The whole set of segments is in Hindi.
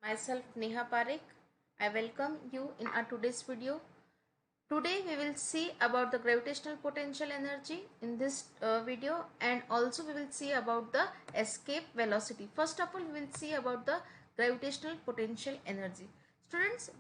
Myself Neha Parekh. I welcome you in our today's video. Today we will see about the gravitational potential energy in this video, and also we will see about the escape velocity. First of all we will see about the gravitational potential energy. Students,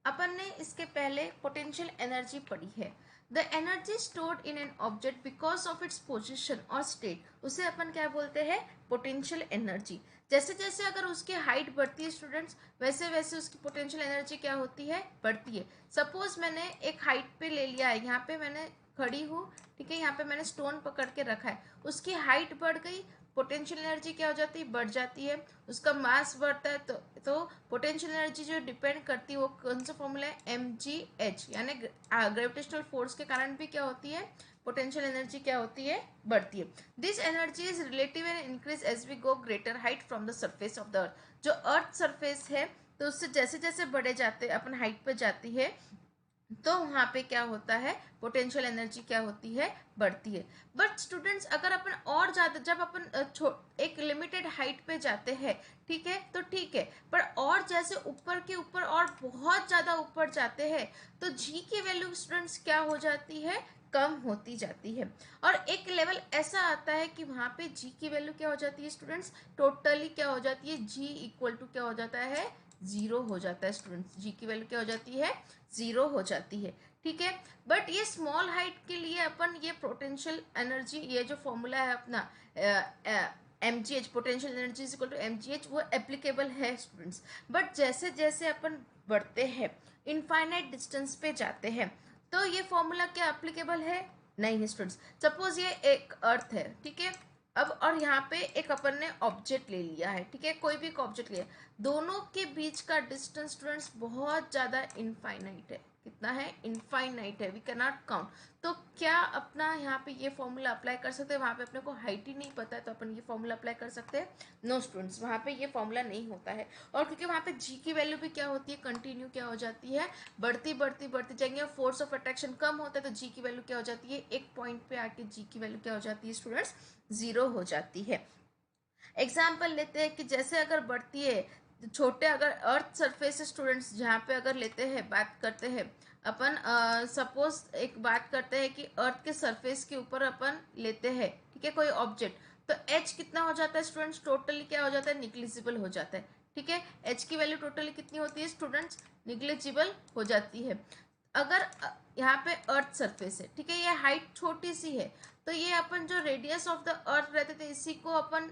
अपन ने इसके पहले पोटेंशियल एनर्जी पढ़ी है. The energy stored in an object because of its position और स्टेट, उसे अपन क्या बोलते हैं? Potential energy. जैसे जैसे अगर उसकी हाइट बढ़ती है स्टूडेंट्स, वैसे वैसे उसकी पोटेंशियल एनर्जी क्या होती है? बढ़ती है. सपोज मैंने एक हाइट पे ले लिया है, यहाँ पे मैंने खड़ी हूँ, ठीक है, यहाँ पे मैंने स्टोन पकड़ के रखा है, उसकी हाइट बढ़ गई, पोटेंशियल एनर्जी क्या हो जाती है? बढ़ जाती है. उसका मास बढ़ता है तो पोटेंशियल एनर्जी जो डिपेंड करती है वो कौन सा फॉर्मूला है? mgh, यानी ग्रेविटेशनल फोर्स के कारण भी क्या होती है? पोटेंशियल एनर्जी क्या होती है? बढ़ती है. This energy is relative and increase as we go greater height from the surface of the earth. जो अर्थ सरफेस है तो उससे जैसे जैसे बढ़े जाते अपन हाइट पे जाती है तो वहाँ पे क्या होता है? पोटेंशियल एनर्जी क्या होती है? बढ़ती है. बट स्टूडेंट्स, अगर अपन और ज़्यादा, जब अपन एक लिमिटेड हाइट पे जाते हैं, ठीक है, तो ठीक है, पर और जैसे ऊपर के ऊपर और बहुत ज़्यादा ऊपर जाते हैं तो जी की वैल्यू स्टूडेंट्स क्या हो जाती है? कम होती जाती है. और एक लेवल ऐसा आता है कि वहाँ पे जी की वैल्यू क्या हो जाती है स्टूडेंट्स? टोटली क्या हो जाती है? जी इक्वल टू क्या हो जाता है? जीरो हो जाता है स्टूडेंट्स. जी की वैल्यू क्या हो जाती है? जीरो हो जाती है. ठीक है. बट ये स्मॉल हाइट के लिए अपन ये पोटेंशियल एनर्जी, ये जो फॉर्मूला है अपना M ji H, potential energy is equal to M G H, वो एप्लीकेबल है स्टूडेंट्स. बट जैसे जैसे अपन बढ़ते हैं, इनफाइनाइट डिस्टेंस पे जाते हैं, तो ये फॉर्मूला क्या एप्लीकेबल है? नहीं है स्टूडेंट्स. सपोज ये एक अर्थ है, ठीक है, अब और यहाँ पे एक अपन ने ऑब्जेक्ट ले लिया है, ठीक है, कोई भी एक ऑब्जेक्ट लिया, दोनों के बीच का डिस्टेंस स्टूडेंट्स बहुत ज़्यादा इनफाइनाइट है. कितना है? इनफाइनाइट है. We can not count. तो क्या अपना यहाँ पे ये फॉर्मूला अप्लाई कर सकते हैं? वहाँ पे अपने को हाइट ही नहीं पता है तो अपन ये फॉर्मूला अप्लाई कर सकते हैं? नो स्टूडेंट्स, वहाँ पे ये फॉर्मूला नहीं होता है. और क्योंकि वहाँ पे जी की वैल्यू भी क्या होती है? कंटिन्यू क्या हो जाती है? बढ़ती बढ़ती बढ़ती जाएंगे. फोर्स ऑफ अट्रैक्शन कम होता है तो जी की वैल्यू क्या हो जाती है? एक पॉइंट पे आके जी की वैल्यू क्या हो जाती है स्टूडेंट्स? जीरो हो जाती है. एग्जाम्पल लेते हैं कि जैसे अगर बढ़ती है तो छोटे, अगर अर्थ सरफेस स्टूडेंट्स जहाँ पे अगर लेते हैं, बात करते हैं अपन, सपोज एक बात करते हैं कि अर्थ के सरफेस के ऊपर अपन लेते हैं, ठीक है, कोई ऑब्जेक्ट, तो एच कितना हो जाता है स्टूडेंट्स? टोटली क्या हो जाता है? निग्लिजिबल हो जाता है. ठीक है. एच की वैल्यू टोटली कितनी होती है स्टूडेंट्स? निग्लिजिबल हो जाती है. अगर यहाँ पे अर्थ सरफेस है, ठीक है, ये हाइट छोटी सी है, तो ये अपन जो रेडियस ऑफ द अर्थ रहते थे इसी को अपन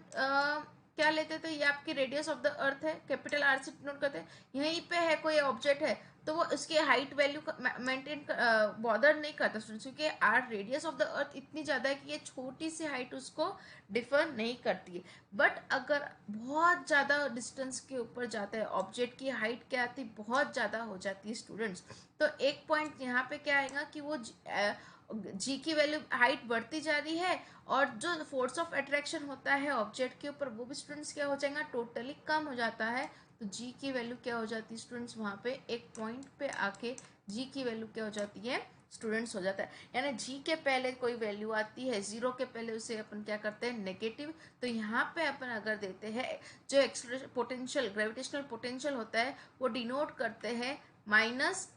क्या लेते थे? ये आपकी रेडियस ऑफ द अर्थ है, कैपिटल आर से नोट करते हैं. यहीं पे है कोई ऑब्जेक्ट है तो वो उसकी हाइट वैल्यू मेंटेन बॉदर नहीं करता स्टूडेंट्स, क्योंकि R radius of the earth इतनी ज़्यादा है कि ये छोटी सी हाइट उसको डिफर नहीं करती है. बट अगर बहुत ज़्यादा डिस्टेंस के ऊपर जाता है ऑब्जेक्ट की हाइट क्या आती है? बहुत ज़्यादा हो जाती है स्टूडेंट्स. तो एक पॉइंट यहाँ पे क्या आएगा कि वो जी की वैल्यू, हाइट बढ़ती जा रही है और जो फोर्स ऑफ अट्रैक्शन होता है ऑब्जेक्ट के ऊपर वो भी स्टूडेंट्स क्या हो जाएगा? टोटली कम हो जाता है. तो जी की वैल्यू क्या हो जाती है स्टूडेंट्स? वहाँ पे एक पॉइंट पे आके जी की वैल्यू क्या हो जाती है स्टूडेंट्स? हो जाता है. यानी जी के पहले कोई वैल्यू आती है, जीरो के पहले उसे अपन क्या करते हैं? नेगेटिव. तो यहाँ पे अपन अगर देते हैं जो एक्सलेशन पोटेंशियल, ग्रेविटेशनल पोटेंशियल होता है वो डिनोट करते हैं minus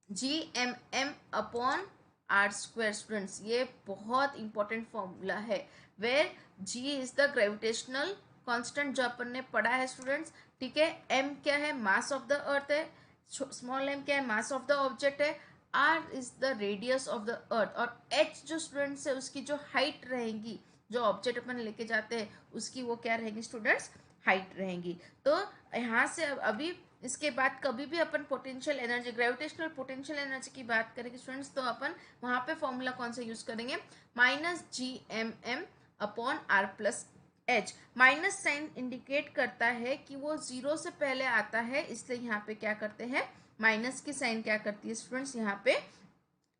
G M M upon R square. Students, ये बहुत इंपॉर्टेंट फॉर्मूला है, where G is the gravitational constant जो अपन ने पढ़ा है स्टूडेंट्स. ठीक है. एम क्या है? मास ऑफ द अर्थ है. स्मॉल एम क्या है? मास ऑफ द ऑब्जेक्ट है. R is the radius of the earth. और एच जो स्टूडेंट्स है उसकी जो हाइट रहेगी, जो ऑब्जेक्ट अपन लेके जाते हैं उसकी वो क्या रहेगी स्टूडेंट्स? हाइट रहेंगी. तो यहाँ से अभी इसके बाद कभी भी अपन potential energy, gravitational potential energy की बात करेंगे स्टूडेंट्स, तो अपन वहाँ पे फॉर्मूला कौन सा यूज करेंगे? Minus G M M upon R plus H. Minus sign indicate करता है कि वो जीरो से पहले आता है, इसलिए यहाँ पे क्या करते हैं? माइनस की साइन क्या करती है स्टूडेंट्स? यहाँ पे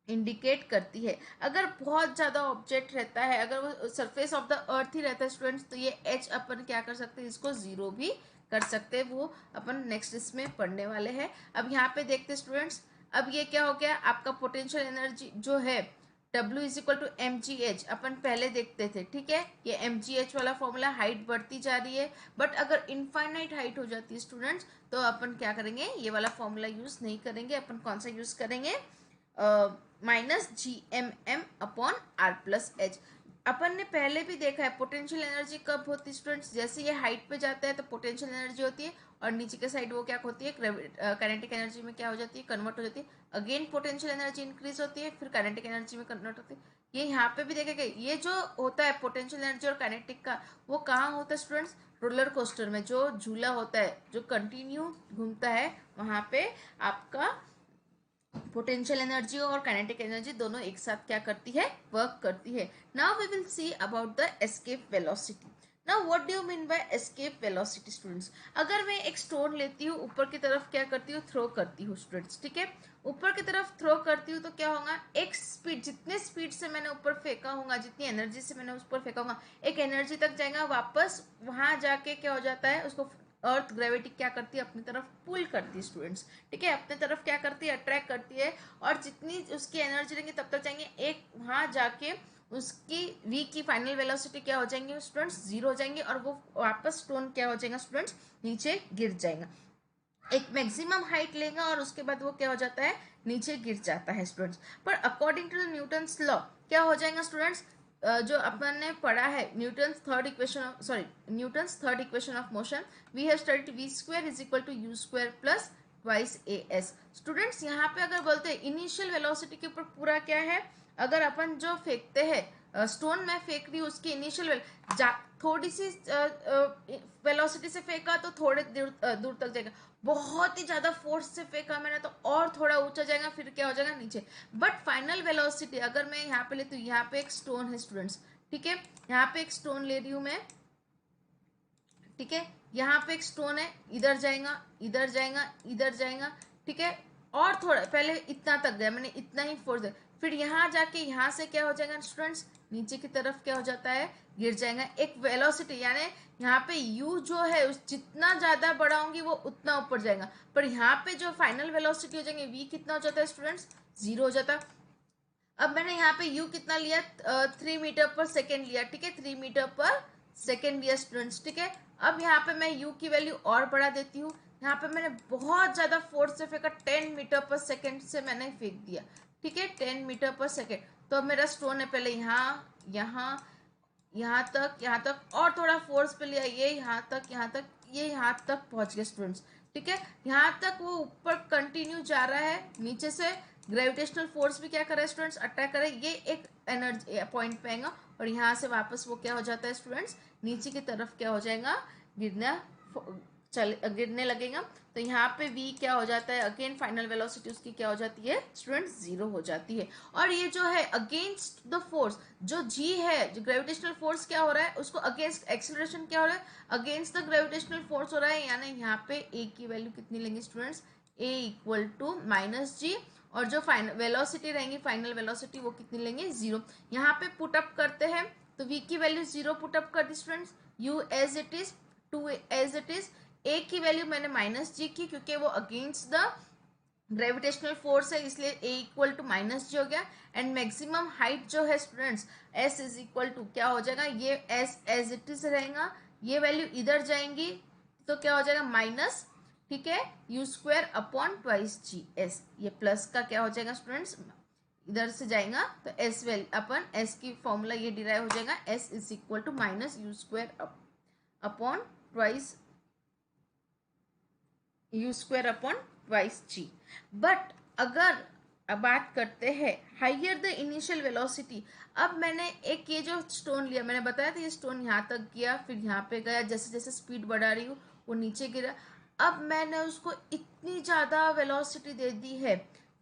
इंडिकेट करती है. अगर बहुत ज़्यादा ऑब्जेक्ट रहता है, अगर वो सरफेस ऑफ द अर्थ ही रहता है स्टूडेंट्स, तो ये एच अपन क्या कर सकते हैं? इसको जीरो भी कर सकते हैं. वो अपन नेक्स्ट इसमें पढ़ने वाले हैं. अब यहाँ पे देखते हैं स्टूडेंट्स, अब ये क्या हो गया? आपका पोटेंशियल एनर्जी जो है W is equal to M G h अपन पहले देखते थे, ठीक है। ये एम जी एच वाला फॉर्मूला, हाइट बढ़ती जा रही है, बट अगर इनफाइनाइट हाइट हो जाती है स्टूडेंट्स, तो अपन क्या करेंगे, ये वाला फॉर्मूला यूज नहीं करेंगे। अपन कौन सा यूज करेंगे, -gmm/r+h। अपन ने पहले भी देखा है पोटेंशियल एनर्जी कब होती है स्टूडेंट्स, जैसे ये हाइट पे जाता है तो पोटेंशियल एनर्जी होती है, और नीचे के साइड वो क्या होती है, काइनेटिक एनर्जी में क्या हो जाती है, कन्वर्ट हो जाती है। अगेन पोटेंशियल एनर्जी इंक्रीज होती है, फिर काइनेटिक एनर्जी में कन्वर्ट होती है। ये यहाँ पे भी देखेगा, ये जो होता है पोटेंशियल एनर्जी और काइनेटिक का, वो कहाँ होता है स्टूडेंट्स, रोलर कोस्टर में जो झूला होता है जो कंटिन्यू घूमता है, वहाँ पे आपका पोटेंशियल एनर्जी और काइनेटिक एनर्जी दोनों एक साथ क्या करती है, वर्क करती है। Now we will see about the escape velocity. Now what do you mean by escape velocity students. अगर मैं एक स्टोन लेती हूँ, ऊपर की तरफ क्या करती हूँ, थ्रो करती हूँ स्टूडेंट्स, ठीक है। ऊपर की तरफ थ्रो करती हूँ तो क्या होगा, एक स्पीड, जितने स्पीड से मैंने ऊपर फेंका होगा, जितनी एनर्जी से मैंने उस पर फेंका होगा, एक एनर्जी तक जाएगा, वापस वहां जाके क्या हो जाता है, उसको अर्थ ग्रेविटी क्या करती है, अपनी तरफ पुल करती है स्टूडेंट्स, ठीक है। अपने तरफ क्या करती है, अट्रैक्ट करती है, और जितनी उसकी एनर्जी लेंगे तब तक जाएंगे, एक वहां जाके उसकी वी की फाइनल वेलोसिटी क्या हो जाएंगे स्टूडेंट्स, जीरो हो जाएंगे, और वो वापस स्टोन क्या हो जाएगा स्टूडेंट्स, नीचे गिर जाएगा। एक मैक्सिमम हाइट लेगा और उसके बाद वो क्या हो जाता है, नीचे गिर जाता है स्टूडेंट्स। पर according to the Newton's law क्या हो जाएगा स्टूडेंट्स, जो अपन ने पढ़ा है Newton's third equation of motion, we have studied v square is equal to u square plus twice as। Students यहाँ पे अगर बोलते हैं इनिशियल वेलोसिटी के ऊपर पूरा क्या है, अगर अपन जो फेंकते हैं स्टोन में फेंक रही हूँ, उसकी इनिशियल थोड़ी सी वेलोसिटी से फेंका तो थोड़े दूर तक जाएगा, बहुत ही ज्यादा फोर्स से फेंका मैंने तो और थोड़ा ऊंचा जाएगा, फिर क्या हो जाएगा, नीचे। बट फाइनल वेलोसिटी अगर मैं यहाँ पे लेती हूँ, यहाँ पे एक स्टोन है स्टूडेंट्स, ठीक है, यहाँ पे एक स्टोन ले रही हूँ मैं, ठीक है, यहाँ पे एक स्टोन है, इधर जाएगा, इधर जाएगा, इधर जाएगा, ठीक है, और थोड़ा पहले इतना तक गया मैंने, इतना ही फोर्स है, फिर यहाँ जाके यहाँ से क्या हो जाएगा स्टूडेंट्स, नीचे की तरफ क्या हो जाता है, गिर जाएगा। एक वेलोसिटी यानी यहाँ पे u जो है उस जितना ज्यादा बढ़ाऊंगी वो उतना ऊपर जाएगा, पर यहाँ पे जो फाइनल वेलोसिटी हो जाएंगे v कितना हो जाता है स्टूडेंट्स, जीरो हो जाता है। अब मैंने यहाँ पे u कितना लिया, 3 मीटर पर सेकेंड लिया, ठीक है, 3 मीटर पर सेकेंड लिया स्टूडेंट्स, ठीक है। अब यहाँ पे मैं u की वैल्यू और बढ़ा देती हूँ, यहाँ पे मैंने बहुत ज्यादा फोर्स से फेंका, 10 मीटर पर सेकेंड से मैंने फेंक दिया, ठीक है, 10 मीटर पर सेकेंड। तो अब मेरा स्टोन है पहले यहाँ, यहाँ, यहाँ तक और थोड़ा फोर्स पे लिया, ये यहाँ तक, यहाँ तक, ये यहाँ तक पहुंच गया स्टूडेंट्स, ठीक है। यहाँ तक वो ऊपर कंटिन्यू जा रहा है, नीचे से ग्रेविटेशनल फोर्स भी क्या कर रहा है स्टूडेंट्स, अट्रैक्ट कर रहा है, ये एक एनर्जी पॉइंट पे आएगा, और यहाँ से वापस वो क्या हो जाता है स्टूडेंट्स, नीचे की तरफ क्या हो जाएगा, गिरना गिरने लगेगा। तो यहाँ पे v क्या हो जाता है, अगेन फाइनल वेलोसिटी उसकी क्या हो जाती है स्टूडेंट्स, जीरो हो जाती है। और ये जो है अगेंस्ट द फोर्स, जो g है, जो ग्रेविटेशनल फोर्स क्या हो रहा है, उसको अगेंस्ट एक्सेलरेशन क्या हो रहा है, अगेंस्ट द ग्रेविटेशनल फोर्स हो रहा है, यानी यहाँ पे a की वैल्यू कितनी लेंगे students, a equal to -g, और जो फाइनल वेलोसिटी रहेंगी, फाइनल वेलोसिटी वो कितनी लेंगे, जीरो। यहाँ पे पुट अप करते हैं तो v की वैल्यू जीरो पुट अप कर दी students, u as it is, 2 as it is, a की वैल्यू मैंने -g की, क्योंकि वो अगेंस्ट द ग्रेविटेशनल फोर्स है, इसलिए a इक्वल टू -g हो गया। एंड मैक्सिमम हाइट जो है students s is equal to क्या हो जाएगा, ये s एज इट इज रहेगा, ये वैल्यू इधर जाएंगी तो क्या हो जाएगा माइनस, ठीक है, u square upon twice G S, ये प्लस का क्या हो जाएगा स्टूडेंट्स, इधर से जाएगा तो s वैल्यू अपन s की फॉर्मूला ये डिराइव हो जाएगा, s is equal to minus u square upon twice u square upon twice G. But अगर अब बात करते हैं हाइयर द इनिशियल वेलोसिटी, अब मैंने एक ये जो स्टोन लिया, मैंने बताया था ये स्टोन यहाँ तक गया, फिर यहाँ पे गया, जैसे जैसे स्पीड बढ़ा रही हूँ वो नीचे गिरा, अब मैंने उसको इतनी ज़्यादा वेलोसिटी दे दी है,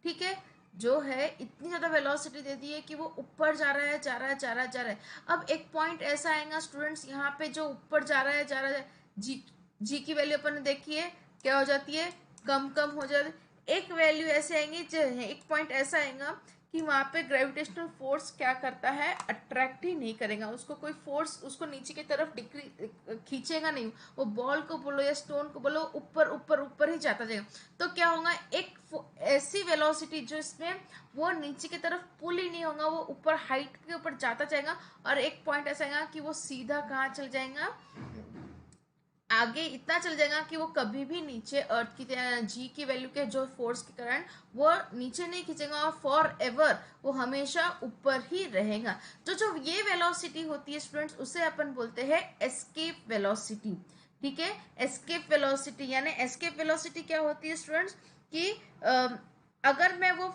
ठीक है, जो है इतनी ज़्यादा वेलोसिटी दे दी है कि वो ऊपर जा रहा है, जा रहा है, जा रहा है, जा रहा है। अब एक पॉइंट ऐसा आएगा स्टूडेंट्स, यहाँ पे जो ऊपर जा रहा है, जा रहा है, जी की वैल्यू अपन ने देखी है क्या हो जाती है, कम कम हो जाती है। एक वैल्यू ऐसे आएंगी, एक पॉइंट ऐसा आएगा कि वहाँ पे ग्रेविटेशनल फोर्स क्या करता है, अट्रैक्ट ही नहीं करेगा, उसको कोई फोर्स उसको नीचे की तरफ खींचेगा नहीं। वो बॉल को बोलो या स्टोन को बोलो, ऊपर ऊपर ऊपर ही जाता जाएगा। तो क्या होगा, एक ऐसी वेलोसिटी जो इसमें वो नीचे की तरफ पुल ही नहीं होगा, वो ऊपर हाइट के ऊपर जाता जाएगा, और एक पॉइंट ऐसा आएगा कि वो सीधा कहाँ चल जाएगा, आगे इतना चल जाएगा कि वो कभी भी नीचे अर्थ की जी की वैल्यू के जो फोर्स के कारण वो नीचे नहीं खींचेगा, और फॉर एवर वो हमेशा ऊपर ही रहेगा। तो जो ये वेलोसिटी होती है स्टूडेंट्स, उसे अपन बोलते हैं एस्केप वेलोसिटी। ठीक है, एस्केप वेलोसिटी, यानी एस्केप वेलोसिटी क्या होती है स्टूडेंट्स, कि अगर मैं वो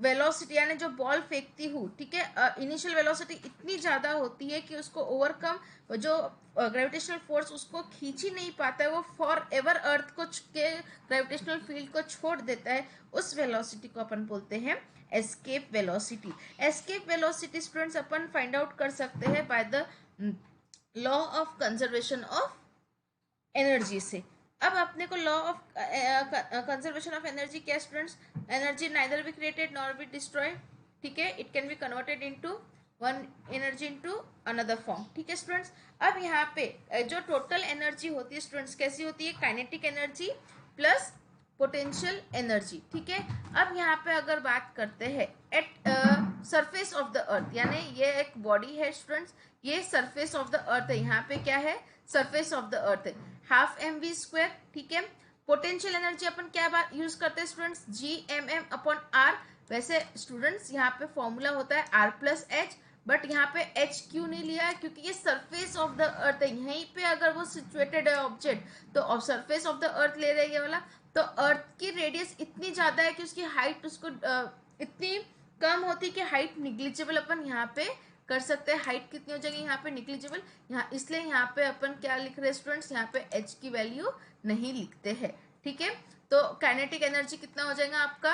वेलोसिटी यानी जो बॉल फेंकती हूँ, ठीक है, इनिशियल वेलोसिटी इतनी ज़्यादा होती है कि उसको ओवरकम जो ग्रेविटेशनल फोर्स उसको खींच ही नहीं पाता है, वो फॉर एवर अर्थ को के ग्रेविटेशनल फील्ड को छोड़ देता है, उस वेलोसिटी को अपन बोलते हैं escape velocity. Escape velocity students अपन फाइंड आउट कर सकते हैं by the law of conservation of energy से। अब अपने को law of conservation of energy क्या students, energy neither be created nor be destroyed, ठीक है, it can be converted into one energy into another form. ठीक है स्टूडेंट्स, अब यहाँ पे जो टोटल एनर्जी होती है स्टूडेंट्स कैसी होती है, kinetic energy plus potential energy. ठीक है, अब यहाँ पे अगर बात करते हैं एट सरफेस ऑफ द अर्थ, यानी ये एक बॉडी है स्टूडेंट्स, ये सरफेस ऑफ द अर्थ है, यहाँ पे क्या है, सरफेस ऑफ द अर्थ है, हाफ एम वी स्क्वायर। ठीक है, पोटेंशियल एनर्जी अपन क्या बात यूज करते हैं students, G M M upon R. वैसे स्टूडेंट्स यहाँ पे फॉर्मूला होता है आर प्लस एच, बट यहाँ पे एच क्यों नहीं लिया है, क्योंकि ये सरफेस ऑफ द अर्थ है, यहीं पे अगर वो सिचुएटेड है ऑब्जेक्ट तो सरफेस ऑफ द अर्थ ले रहे हैं ये वाला। तो अर्थ की रेडियस इतनी ज्यादा है कि उसकी हाइट उसको इतनी कम होती है कि हाइट निग्लिजिबल अपन यहाँ पे कर सकते हैं। हाइट कितनी हो जाएगी यहाँ पे, निग्लिजिबल, यहाँ इसलिए यहाँ पे अपन क्या लिख रहे हैं स्टूडेंट्स, यहाँ पे एच की वैल्यू नहीं लिखते हैं। ठीक है, तो काइनेटिक एनर्जी कितना हो जाएगा आपका,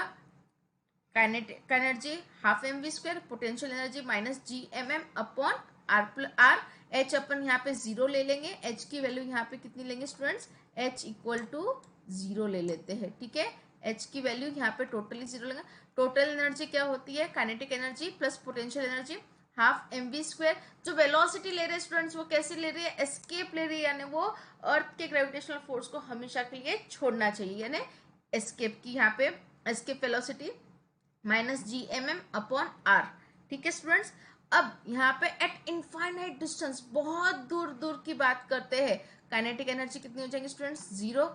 kinetic energy half M we square, potential energy minus G M M upon r. H अपन यहाँ पे जीरो ले लेंगे, एच की वैल्यू यहाँ पे कितनी लेंगे students, H equal to zero ले लेते हैं। ठीक है, एच की वैल्यू यहाँ पे टोटली जीरो लेंगे। टोटल एनर्जी क्या होती है, kinetic energy plus potential energy half M we square. जो वेलोसिटी ले रहे हैं स्टूडेंट्स वो कैसे ले रही है, एस्केप ले रही है, यानी वो अर्थ के ग्रेविटेशनल फोर्स को हमेशा के लिए छोड़ना चाहिए, यानी एस्केप की यहाँ पे escape velocity minus G M M upon R. ठीक है स्टूडेंट्स, अब यहाँ पे एट इनफाइनाइट डिस्टेंस, बहुत दूर दूर की बात करते हैं, काइनेटिक एनर्जी कितनी हो जाएगी स्टूडेंट्स, जीरो।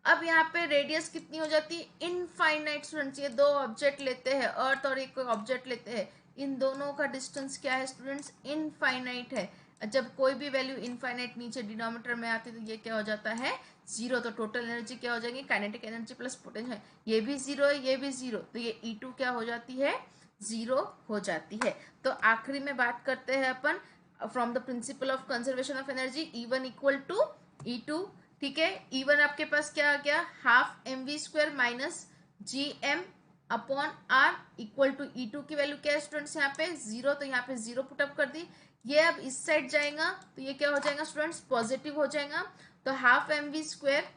अब यहाँ पे रेडियस कितनी हो जाती है, इनफाइनाइट स्टूडेंट्स, ये दो ऑब्जेक्ट लेते हैं, अर्थ और एक ऑब्जेक्ट लेते हैं, इन दोनों का डिस्टेंस क्या है स्टूडेंट्स, इनफाइनाइट है। जब कोई भी वैल्यू इनफाइनाइट नीचे डिनोमिनेटर में आती है तो ये क्या हो जाता है, जीरो। तो टोटल एनर्जी क्या हो जाएगी, काइनेटिक एनर्जी प्लस पोटेंशियल, ये भी जीरो है ये भी जीरो, तो ये E2 क्या हो जाती है, जीरो हो जाती है। तो आखिरी में बात करते हैं अपन from the principle of conservation of energy, E1 equal to E2। ठीक है, E1 आपके पास क्या आ गया, half M we square minus G M upon r equal to E2 की वैल्यू क्या है स्टूडेंट्स, यहाँ पे जीरो, तो यहाँ पे जीरो पुटअप कर दी। ये अब इस साइड जाएगा तो ये क्या हो जाएगा स्टूडेंट्स, पॉजिटिव हो जाएगा। तो half M we square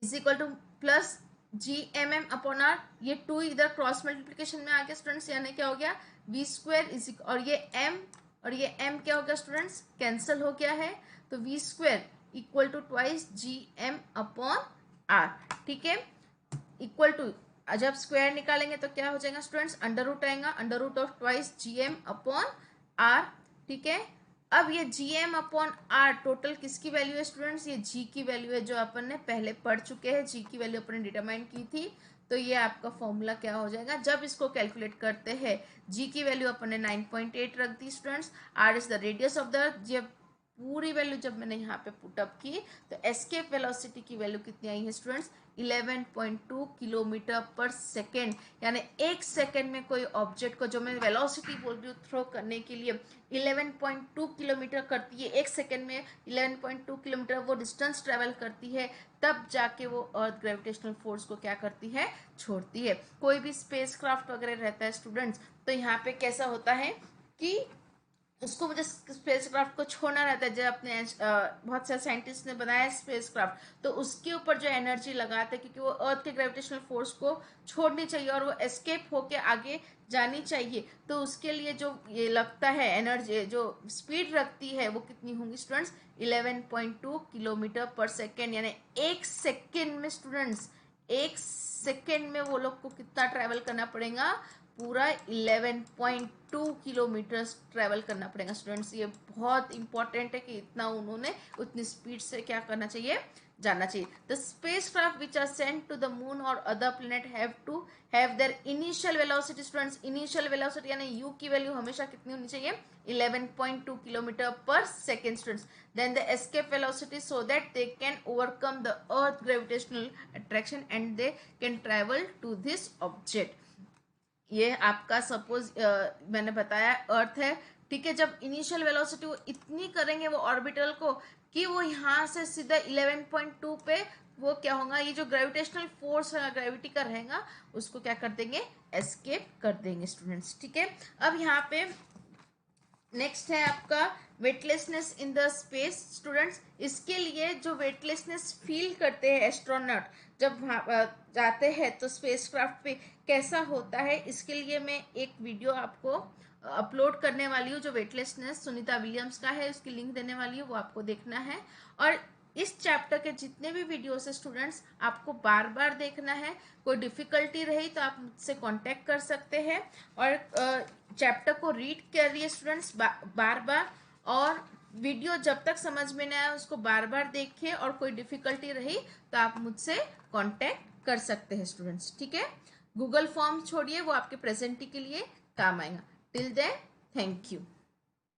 is equal to plus G M M upon R, ये टू इधर क्रॉस मल्टीप्लीकेशन में आ गया स्टूडेंट्स, यानी क्या हो गया, वी स्क्वायर इज, और ये एम और ये एम क्या हो गया स्टूडेंट्स, कैंसिल हो गया है। तो V square equal to twice G M upon R. ठीक है, इक्वल टू, जब स्क्वायर निकालेंगे तो क्या हो जाएगा स्टूडेंट्स, अंडर रूट आएगा, under root of twice G M upon R. ठीक है, अब ये G M upon R total किसकी वैल्यू है स्टूडेंट्स, ये जी की वैल्यू है, जो अपन ने पहले पढ़ चुके हैं, जी की वैल्यू अपन ने डिटरमाइन की थी। तो ये आपका फॉर्मूला क्या हो जाएगा, जब इसको कैलकुलेट करते हैं, जी की वैल्यू अपन ने 9.8 रख दी students, R is the radius of the earth, जब पूरी वैल्यू जब मैंने यहाँ पे पुटअप की तो एस्केप वेलोसिटी की वैल्यू कितनी आई है स्टूडेंट्स, 11.2 किलोमीटर पर सेकेंड। यानी एक सेकेंड में कोई ऑब्जेक्ट को, जो मैं वेलोसिटी बोल रही हूँ थ्रो करने के लिए, 11.2 किलोमीटर करती है एक सेकेंड में, 11.2 किलोमीटर वो डिस्टेंस ट्रेवल करती है, तब जाके वो अर्थ ग्रेविटेशनल फोर्स को क्या करती है, छोड़ती है। कोई भी स्पेस क्राफ्ट वगैरह रहता है स्टूडेंट्स, तो यहाँ पे कैसा होता है कि उसको मुझे स्पेसक्राफ्ट को छोड़ना रहता है। जब अपने बहुत सारे साइंटिस्ट ने बनाया स्पेसक्राफ्ट, तो उसके ऊपर जो एनर्जी लगाते हैं, क्योंकि वो अर्थ के ग्रेविटेशनल फोर्स को छोड़नी चाहिए और वो एस्केप होके आगे जानी चाहिए। तो उसके लिए जो ये लगता है एनर्जी, जो स्पीड रखती है, वो कितनी होंगी स्टूडेंट्स? 11.2 किलोमीटर पर सेकेंड, यानी एक सेकेंड में स्टूडेंट्स, एक सेकेंड में वो लोग को कितना ट्रैवल करना पड़ेगा? पूरा 11.2 किलोमीटर ट्रैवल करना पड़ेगा स्टूडेंट्स। ये बहुत इंपॉर्टेंट है कि इतना उन्होंने उतनी स्पीड से क्या करना चाहिए, जाना चाहिए। The spacecraft which are sent to the moon और other planet have to have their initial velocity students. Initial velocity यानी यू की वैल्यू हमेशा कितनी होनी चाहिए? 11.2 kilometre per second students. Then the escape velocity so that they can overcome the earth gravitational attraction and they can travel to this object. ये आपका सपोज मैंने बताया अर्थ है, ठीक है। जब इनिशियल वेलोसिटी वो इतनी करेंगे वो ऑर्बिटल को, कि वो यहाँ से सीधा 11.2 पे वो क्या होगा, ये जो ग्रेविटेशनल फोर्स है, ग्रेविटी का रहेगा, उसको क्या कर देंगे? एस्केप कर देंगे स्टूडेंट्स, ठीक है। अब यहाँ पे नेक्स्ट है आपका weightlessness in the space students. इसके लिए जो वेटलेसनेस फील करते हैं एस्ट्रोनॉट जब जाते हैं तो स्पेसक्राफ्ट पे कैसा होता है, इसके लिए मैं एक वीडियो आपको अपलोड करने वाली हूँ। जो वेटलेसनेस सुनीता विलियम्स का है, उसकी लिंक देने वाली हूँ, वो आपको देखना है। और इस चैप्टर के जितने भी वीडियोस है स्टूडेंट्स, आपको बार बार देखना है। कोई डिफिकल्टी रही तो आप मुझसे कांटेक्ट कर सकते हैं। और चैप्टर को रीड करिए स्टूडेंट्स बार बार, और वीडियो जब तक समझ में नहीं आया उसको बार बार देखिए, और कोई डिफिकल्टी रही तो आप मुझसे कांटेक्ट कर सकते हैं स्टूडेंट्स, ठीक है। गूगल फॉर्म छोड़िए, वो आपके प्रेजेंटी के लिए काम आएगा। Till then, thank you.